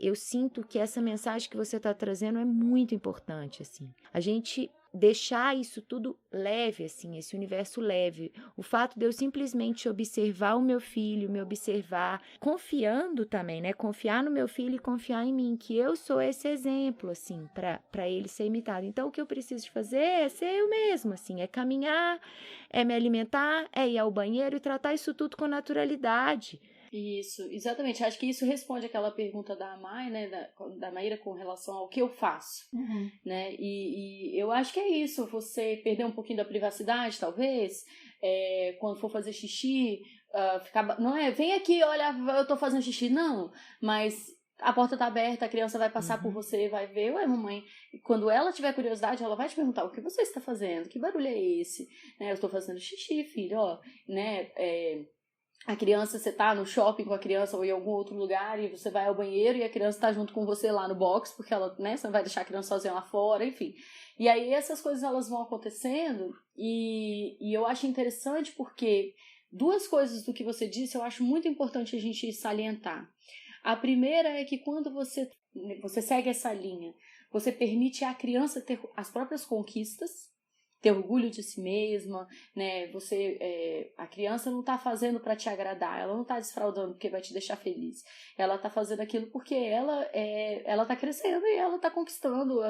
eu sinto que essa mensagem que você está trazendo é muito importante, assim. A gente deixar isso tudo leve, assim, esse universo leve. O fato de eu simplesmente observar o meu filho, me observar, confiando também, né? Confiar no meu filho e confiar em mim, que eu sou esse exemplo, assim, para ele ser imitado. Então, o que eu preciso de fazer é ser eu mesmo, assim, é caminhar, é me alimentar, é ir ao banheiro e tratar isso tudo com naturalidade. Isso, exatamente. Acho que isso responde aquela pergunta da Mai, né, da Maíra, com relação ao que eu faço, né? E eu acho que é isso. Você perder um pouquinho da privacidade, talvez, quando for fazer xixi, não é, vem aqui, olha, eu tô fazendo xixi, não, mas a porta tá aberta, a criança vai passar por você, vai ver, ué, mamãe, quando ela tiver curiosidade, ela vai te perguntar, o que você está fazendo? Que barulho é esse? Né, eu estou fazendo xixi, filho, ó, né, a criança, você tá no shopping com a criança ou em algum outro lugar e você vai ao banheiro e a criança tá junto com você lá no box, porque ela, né, você não vai deixar a criança sozinha lá fora, enfim. E aí essas coisas, elas vão acontecendo e eu acho interessante porque duas coisas do que você disse eu acho muito importante a gente salientar. A primeira é que quando você segue essa linha, você permite à criança ter as próprias conquistas, ter orgulho de si mesma, né? A criança não está fazendo para te agradar, ela não está desfraudando porque vai te deixar feliz. Ela está fazendo aquilo porque ela está crescendo e ela está conquistando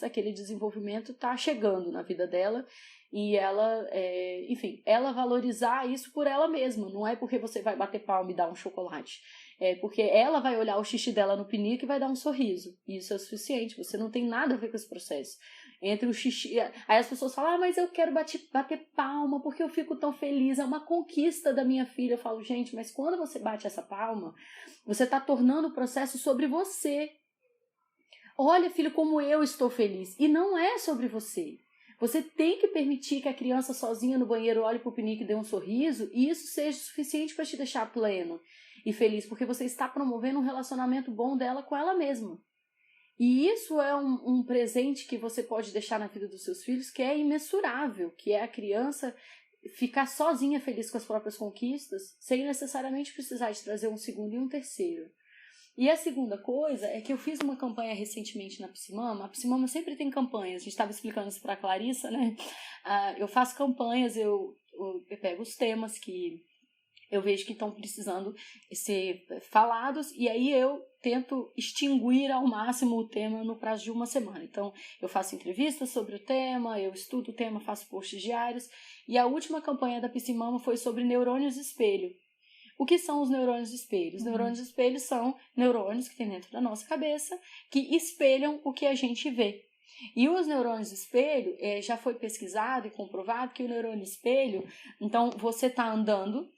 aquele desenvolvimento, está chegando na vida dela. E ela, enfim, ela valorizar isso por ela mesma. Não é porque você vai bater palma e dar um chocolate. É porque ela vai olhar o xixi dela no pinico e vai dar um sorriso. E isso é o suficiente. Você não tem nada a ver com esse processo. Entre o xixi... Aí as pessoas falam, mas eu quero bater palma porque eu fico tão feliz. É uma conquista da minha filha. Eu falo, gente, mas quando você bate essa palma, você está tornando o processo sobre você. Olha, filho, como eu estou feliz. E não é sobre você. Você tem que permitir que a criança sozinha no banheiro olhe pro pinico e dê um sorriso e isso seja suficiente para te deixar pleno e feliz, porque você está promovendo um relacionamento bom dela com ela mesma. E isso é um presente que você pode deixar na vida dos seus filhos que é imensurável, que é a criança ficar sozinha feliz com as próprias conquistas, sem necessariamente precisar de trazer um segundo e um terceiro. E a segunda coisa é que eu fiz uma campanha recentemente na Psimama. A Psimama sempre tem campanhas. A gente estava explicando isso para a Clarissa, né? Eu faço campanhas, eu pego os temas que eu vejo que estão precisando ser falados, e aí eu tento extinguir ao máximo o tema no prazo de uma semana. Então, eu faço entrevistas sobre o tema, eu estudo o tema, faço posts diários, e a última campanha da Psimama foi sobre neurônios espelho. O que são os neurônios espelho? Os neurônios espelho são neurônios que tem dentro da nossa cabeça que espelham o que a gente vê. E os neurônios espelho, já foi pesquisado e comprovado que o neurônio espelho, então você está andando,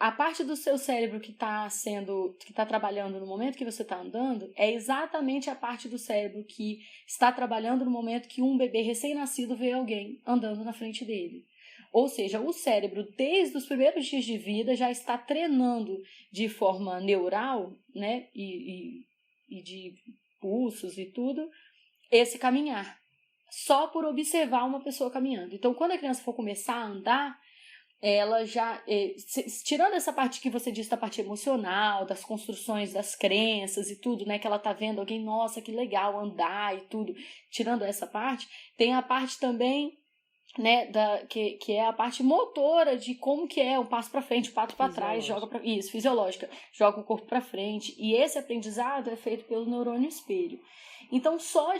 a parte do seu cérebro que está trabalhando no momento que você está andando é exatamente a parte do cérebro que está trabalhando no momento que um bebê recém-nascido vê alguém andando na frente dele. Ou seja, o cérebro, desde os primeiros dias de vida, já está treinando de forma neural, né, e de pulsos e tudo, esse caminhar, só por observar uma pessoa caminhando. Então, quando a criança for começar a andar, ela já, tirando essa parte que você disse da parte emocional, das construções das crenças e tudo, né, que ela tá vendo alguém, nossa, que legal andar e tudo, tirando essa parte, tem a parte também, né, que é a parte motora de como que é um passo para frente, um passo para trás, fisiológica, joga o corpo para frente, e esse aprendizado é feito pelo neurônio espelho. Então, só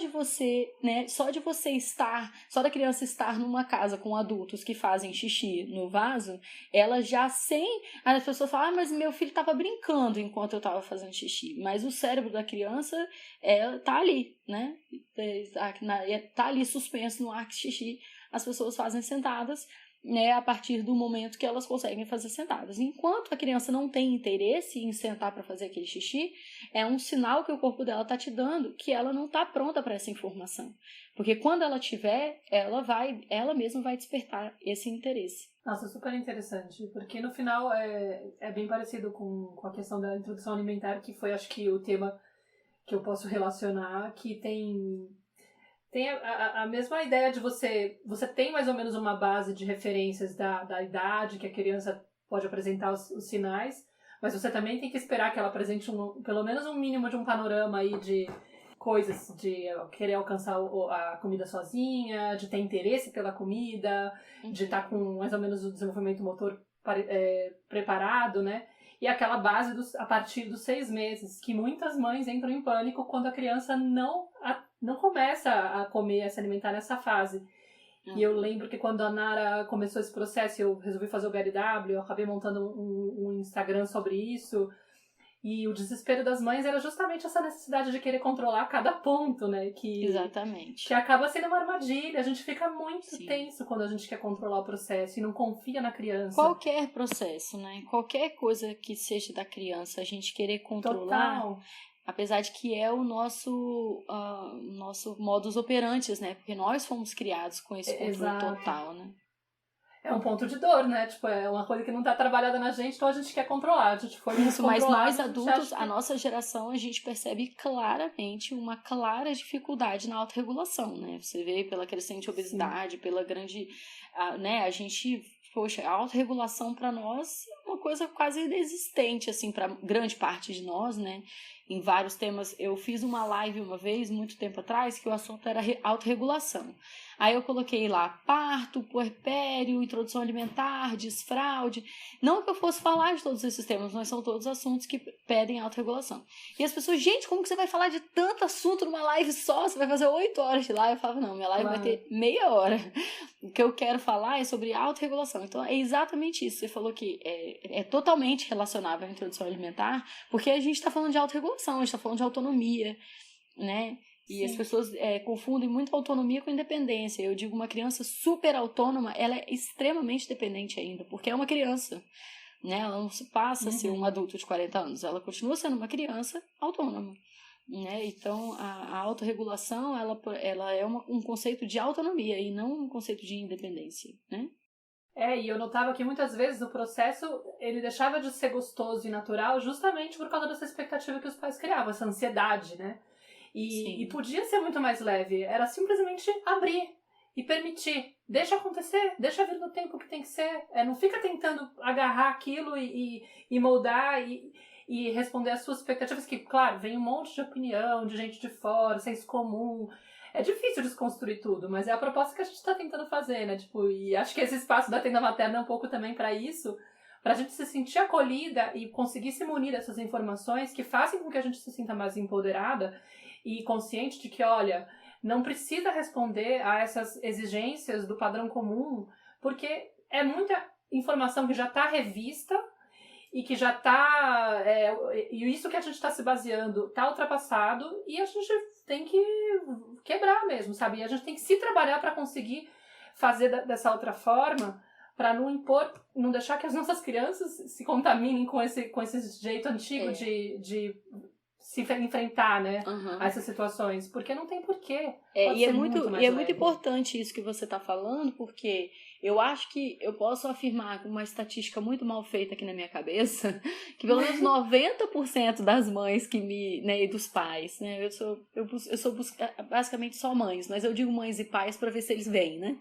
da criança estar numa casa com adultos que fazem xixi no vaso, ela já as pessoas falam, mas meu filho estava brincando enquanto eu estava fazendo xixi, mas o cérebro da criança tá ali, né, tá ali suspenso no ar que xixi as pessoas fazem sentadas, né, a partir do momento que elas conseguem fazer sentadas. Enquanto a criança não tem interesse em sentar para fazer aquele xixi, é um sinal que o corpo dela está te dando que ela não está pronta para essa informação. Porque quando ela tiver, ela mesma vai despertar esse interesse. Nossa, super interessante, porque no final é bem parecido com a questão da introdução alimentar, que foi, acho que, o tema que eu posso relacionar, que tem a mesma ideia de você tem mais ou menos uma base de referências da idade que a criança pode apresentar os sinais, mas você também tem que esperar que ela apresente pelo menos um mínimo de um panorama aí de coisas, de querer alcançar a comida sozinha, de ter interesse pela comida, de estar com mais ou menos o desenvolvimento motor preparado, né? E aquela base a partir dos 6 meses, que muitas mães entram em pânico quando a criança não começa a comer, a se alimentar nessa fase. E eu lembro que quando a Nara começou esse processo, eu resolvi fazer o BLW, eu acabei montando um Instagram sobre isso. E o desespero das mães era justamente essa necessidade de querer controlar cada ponto, né? Exatamente. Que acaba sendo uma armadilha. A gente fica muito tenso quando a gente quer controlar o processo e não confia na criança. Qualquer processo, né? Qualquer coisa que seja da criança, a gente querer controlar... Total. Apesar de que é o nosso modus operandi, né? Porque nós fomos criados com esse controle total, né? É um ponto de dor, né? Tipo, é uma coisa que não tá trabalhada na gente, então a gente quer controlar. A gente foi isso, mas nós adultos, a nossa geração, a gente percebe claramente uma clara dificuldade na autorregulação, né? Você vê pela crescente obesidade, pela grande... né? A gente... Poxa, a autorregulação para nós é uma coisa quase inexistente, assim, para grande parte de nós, né? Em vários temas. Eu fiz uma live uma vez, muito tempo atrás, que o assunto era autorregulação. Aí eu coloquei lá parto, puerpério, introdução alimentar, desfraude. Não que eu fosse falar de todos esses temas, mas são todos assuntos que pedem autorregulação. E as pessoas, gente, como que você vai falar de tanto assunto numa live só? Você vai fazer 8 horas de live? Eu falava, não, minha live vai ter meia hora. O que eu quero falar é sobre autorregulação. Então, é exatamente isso. Você falou que é totalmente relacionável à introdução alimentar, porque a gente está falando de autorregulação, a gente está falando de autonomia, né? E as pessoas confundem muito autonomia com independência. Eu digo, uma criança super autônoma, ela é extremamente dependente ainda, porque é uma criança, né? Ela não se passa a ser um adulto de 40 anos, ela continua sendo uma criança autônoma, né? Então, a autorregulação, ela é um conceito de autonomia e não um conceito de independência, né? E eu notava que muitas vezes o processo, ele deixava de ser gostoso e natural justamente por causa dessa expectativa que os pais criavam, essa ansiedade, né? E podia ser muito mais leve, era simplesmente abrir e permitir. Deixa acontecer, deixa vir no tempo que tem que ser. Não fica tentando agarrar aquilo e moldar e responder às suas expectativas, que, claro, vem um monte de opinião, de gente de fora, senso comum. É difícil desconstruir tudo, mas é a proposta que a gente está tentando fazer, né? Tipo, e acho que esse espaço da tenda materna é um pouco também para isso, para a gente se sentir acolhida e conseguir se munir dessas informações que fazem com que a gente se sinta mais empoderada e consciente de que, olha, não precisa responder a essas exigências do padrão comum, porque é muita informação que já está revista e que já está... e isso que a gente está se baseando está ultrapassado e a gente tem que quebrar mesmo, sabe? E a gente tem que se trabalhar para conseguir fazer dessa outra forma, para não impor, não deixar que as nossas crianças se contaminem com esse jeito antigo de se enfrentar, né, a essas situações, porque não tem porquê. E é muito importante isso que você está falando, porque eu acho que eu posso afirmar com uma estatística muito mal feita aqui na minha cabeça, que pelo menos 90% das mães e dos pais, né, eu sou basicamente só mães, mas eu digo mães e pais para ver se eles veem, né?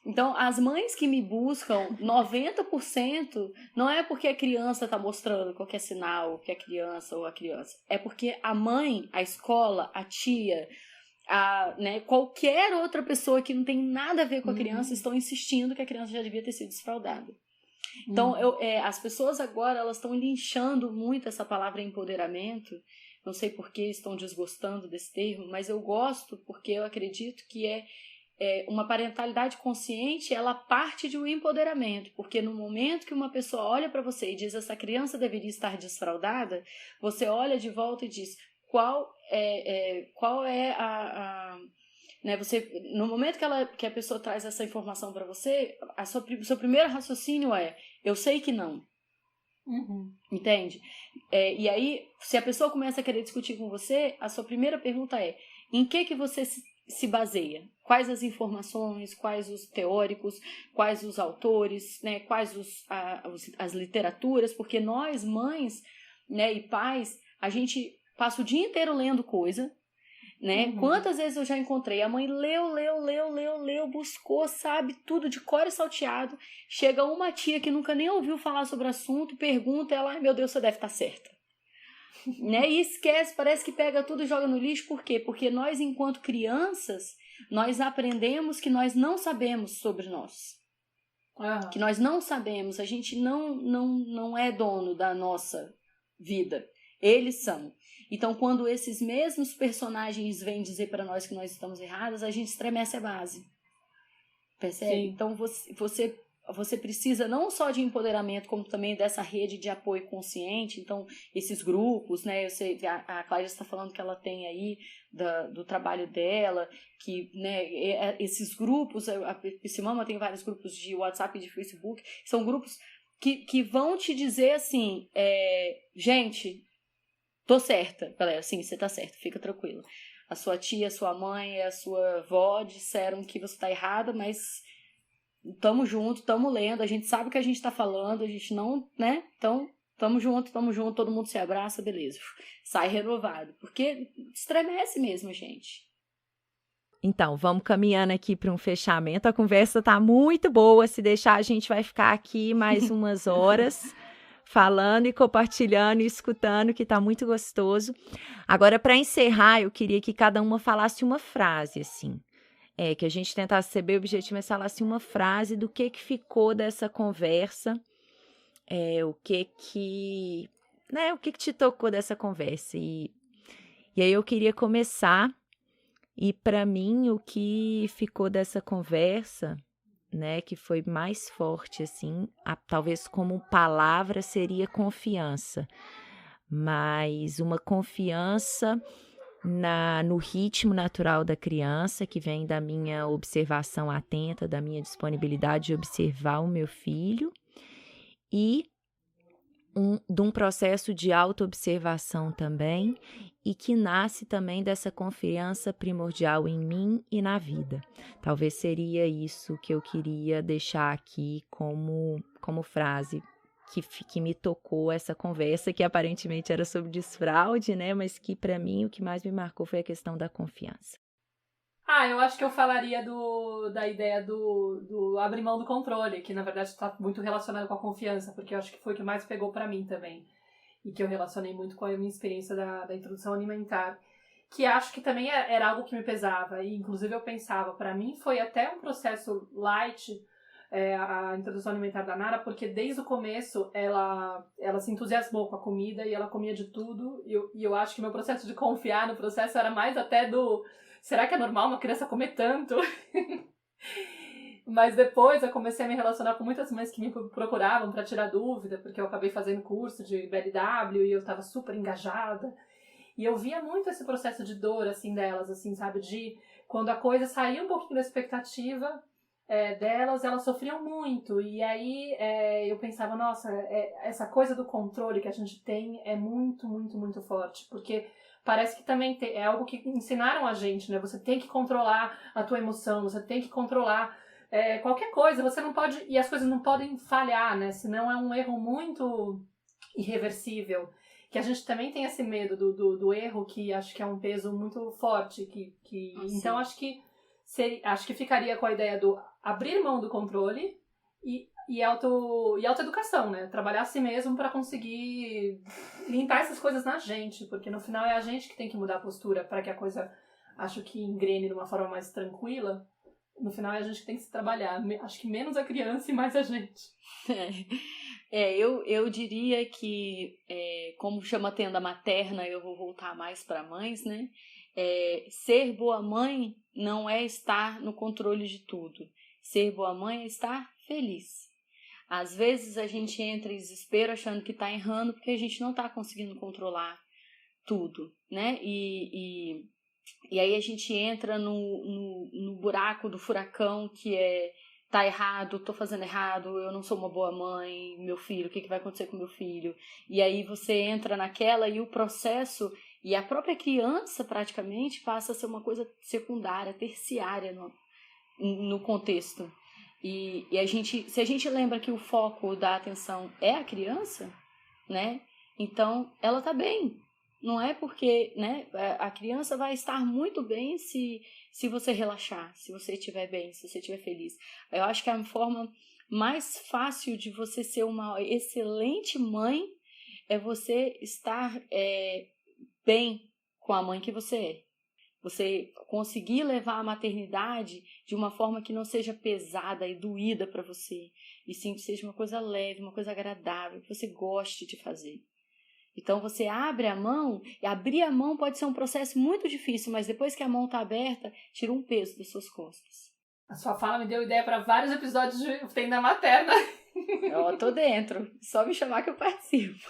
Então, as mães que me buscam, 90%, não é porque a criança está mostrando qualquer sinal que é criança ou a criança. É porque a mãe, a escola, a tia, qualquer outra pessoa que não tem nada a ver com a criança estão insistindo que a criança já devia ter sido desfraldada. Então, as pessoas agora elas estão linchando muito essa palavra empoderamento. Não sei por que estão desgostando desse termo, mas eu gosto porque eu acredito que uma parentalidade consciente, ela parte de um empoderamento, porque no momento que uma pessoa olha para você e diz essa criança deveria estar desfraldada, você olha de volta e diz qual é né, você, no momento que a pessoa traz essa informação para você, o seu primeiro raciocínio eu sei que não. Entende? E aí, se a pessoa começa a querer discutir com você, a sua primeira pergunta em que você se baseia? Quais as informações, quais os teóricos, quais os autores, né, quais as literaturas, porque nós, mães, né, e pais, a gente passa o dia inteiro lendo coisa, né? Quantas vezes eu já encontrei, a mãe leu, buscou, sabe tudo de cor e salteado, chega uma tia que nunca nem ouviu falar sobre o assunto, pergunta, ela, ai meu Deus, você deve estar certa. Né? E esquece, parece que pega tudo e joga no lixo. Por quê? Porque nós, enquanto crianças, nós aprendemos que nós não sabemos sobre nós. Que nós não sabemos, a gente não é dono da nossa vida. Eles são. Então, quando esses mesmos personagens vêm dizer para nós que nós estamos erradas, a gente estremece a base. Percebe? Sim. Então, você precisa não só de empoderamento, como também dessa rede de apoio consciente. Então, esses grupos, né? Eu sei, a Cláudia está falando que ela tem aí do trabalho dela, que, né, esses grupos, a Psimama tem vários grupos de WhatsApp e de Facebook, são grupos que vão te dizer assim, gente, tô certa, galera, sim, você tá certa, fica tranquila. A sua tia, a sua mãe, a sua avó disseram que você tá errada, mas tamo junto, tamo lendo, a gente sabe o que a gente tá falando, a gente não, né? Então, tamo junto, todo mundo se abraça, beleza. Sai renovado, porque estremece mesmo, gente. Então, vamos caminhando aqui para um fechamento. A conversa tá muito boa, se deixar a gente vai ficar aqui mais umas horas falando e compartilhando e escutando, que tá muito gostoso. Agora, para encerrar, eu queria que cada uma falasse uma frase, assim. Que a gente tentasse ser bem objetivo, mas falasse uma frase do que ficou dessa conversa, o que te tocou dessa conversa. E aí eu queria começar, e para mim o que ficou dessa conversa, né, que foi mais forte, assim, talvez como palavra seria confiança, mas uma confiança no ritmo natural da criança, que vem da minha observação atenta, da minha disponibilidade de observar o meu filho, e de um processo de autoobservação também, e que nasce também dessa confiança primordial em mim e na vida. Talvez seria isso que eu queria deixar aqui como frase que me tocou essa conversa, que aparentemente era sobre desfraude, né? Mas que para mim o que mais me marcou foi a questão da confiança. Eu acho que eu falaria da ideia do abrir mão do controle, que na verdade está muito relacionado com a confiança, porque eu acho que foi o que mais pegou pra mim também. E que eu relacionei muito com a minha experiência da introdução alimentar. Que acho que também era algo que me pesava. E inclusive eu pensava, pra mim foi até um processo light, a introdução alimentar da Nara, porque desde o começo ela se entusiasmou com a comida e ela comia de tudo. E eu acho que meu processo de confiar no processo era mais até será que é normal uma criança comer tanto? Mas depois eu comecei a me relacionar com muitas mães que me procuravam para tirar dúvida, porque eu acabei fazendo curso de BLW e eu estava super engajada. E eu via muito esse processo de dor, assim, delas, assim, sabe? De quando a coisa saía um pouquinho da expectativa delas, elas sofriam muito. E aí eu pensava, nossa, essa coisa do controle que a gente tem é muito, muito, muito forte. Porque parece que também é algo que ensinaram a gente, né? Você tem que controlar a tua emoção, você tem que controlar qualquer coisa. Você não pode... E as coisas não podem falhar, né? Senão é um erro muito irreversível. Que a gente também tem esse medo do erro, que acho que é um peso muito forte. Então acho que ficaria com a ideia do abrir mão do controle e autoeducação, né? Trabalhar a si mesmo para conseguir limpar essas coisas na gente, porque no final é a gente que tem que mudar a postura para que a coisa, acho que engrene de uma forma mais tranquila. No final é a gente que tem que se trabalhar. Acho que menos a criança e mais a gente. Eu diria que, como chama tenda materna, eu vou voltar mais para mães, né? Ser boa mãe não é estar no controle de tudo. Ser boa mãe é estar feliz. Às vezes a gente entra em desespero achando que está errando porque a gente não está conseguindo controlar tudo, né? E aí a gente entra no buraco do furacão que tá errado, tô fazendo errado, eu não sou uma boa mãe, meu filho, o que vai acontecer com meu filho? E aí você entra naquela e o processo e a própria criança praticamente passa a ser uma coisa secundária, terciária no contexto. E se a gente lembra que o foco da atenção é a criança, né? Então ela tá bem. Não é porque, né, a criança vai estar muito bem se você relaxar, se você estiver bem, se você estiver feliz. Eu acho que a forma mais fácil de você ser uma excelente mãe é você estar bem com a mãe que você é. Você conseguir levar a maternidade de uma forma que não seja pesada e doída para você, e sim que seja uma coisa leve, uma coisa agradável, que você goste de fazer. Então você abre a mão, e abrir a mão pode ser um processo muito difícil, mas depois que a mão está aberta, tira um peso das suas costas. A sua fala me deu ideia para vários episódios de Tenda Materna. Eu tô dentro, só me chamar que eu participo.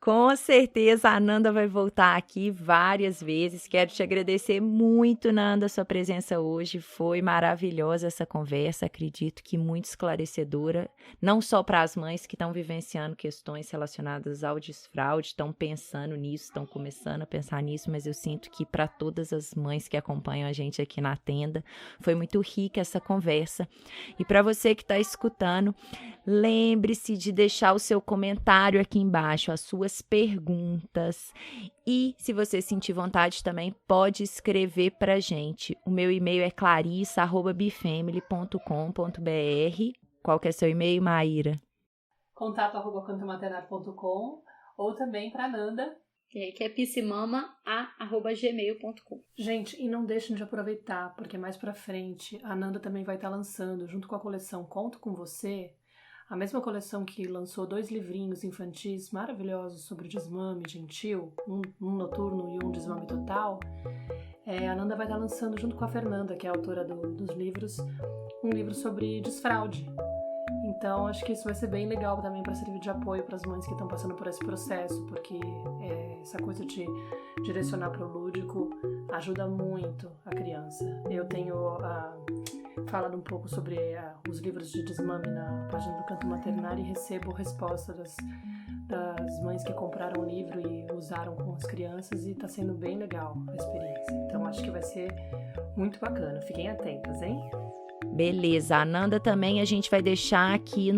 Com certeza a Nanda vai voltar aqui várias vezes. Quero te agradecer muito, Nanda, sua presença hoje. Foi maravilhosa essa conversa, acredito que muito esclarecedora, não só para as mães que estão vivenciando questões relacionadas ao desfraude, estão pensando nisso, estão começando a pensar nisso, mas eu sinto que para todas as mães que acompanham a gente aqui na tenda, foi muito rica essa conversa. E para você que está escutando, lembre-se de deixar o seu comentário aqui embaixo, as suas perguntas. E se você sentir vontade também, pode escrever pra gente. O meu e-mail é clarissa@bifamily.com.br. Qual que é seu e-mail, Maíra? contato@cantomaternar.com ou também para Nanda, que é piscimama@gmail.com. Gente, e não deixem de aproveitar, porque mais pra frente a Nanda também vai estar lançando, junto com a coleção Conto Com Você, a mesma coleção que lançou 2 livrinhos infantis maravilhosos sobre desmame gentil, um noturno e um desmame total. A Nanda vai estar lançando junto com a Fernanda, que é a autora dos livros, um livro sobre desfraude. Então, acho que isso vai ser bem legal também para servir de apoio para as mães que estão passando por esse processo, porque essa coisa de direcionar para o lúdico ajuda muito a criança. Eu tenho falado um pouco sobre os livros de desmame na página do Canto Maternário e recebo resposta das mães que compraram o livro e usaram com as crianças e está sendo bem legal a experiência. Então, acho que vai ser muito bacana. Fiquem atentas, hein? Beleza, a Nanda também a gente vai deixar aqui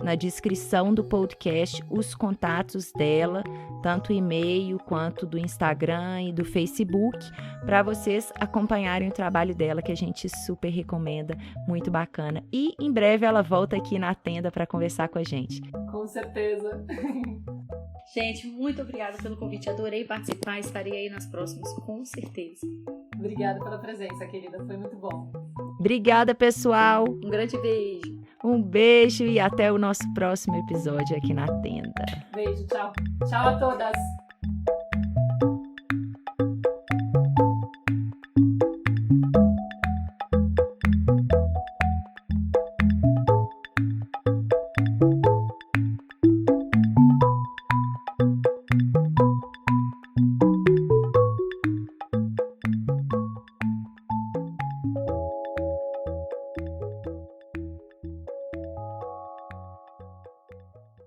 na descrição do podcast os contatos dela, tanto e-mail quanto do Instagram e do Facebook, para vocês acompanharem o trabalho dela, que a gente super recomenda, muito bacana. E em breve ela volta aqui na tenda para conversar com a gente. Com certeza. Gente, muito obrigada pelo convite, adorei participar, estarei aí nas próximas, com certeza. Obrigada pela presença, querida, foi muito bom. Obrigada, pessoal. Um grande beijo. Um beijo e até o nosso próximo episódio aqui na tenda. Beijo, tchau. Tchau a todas.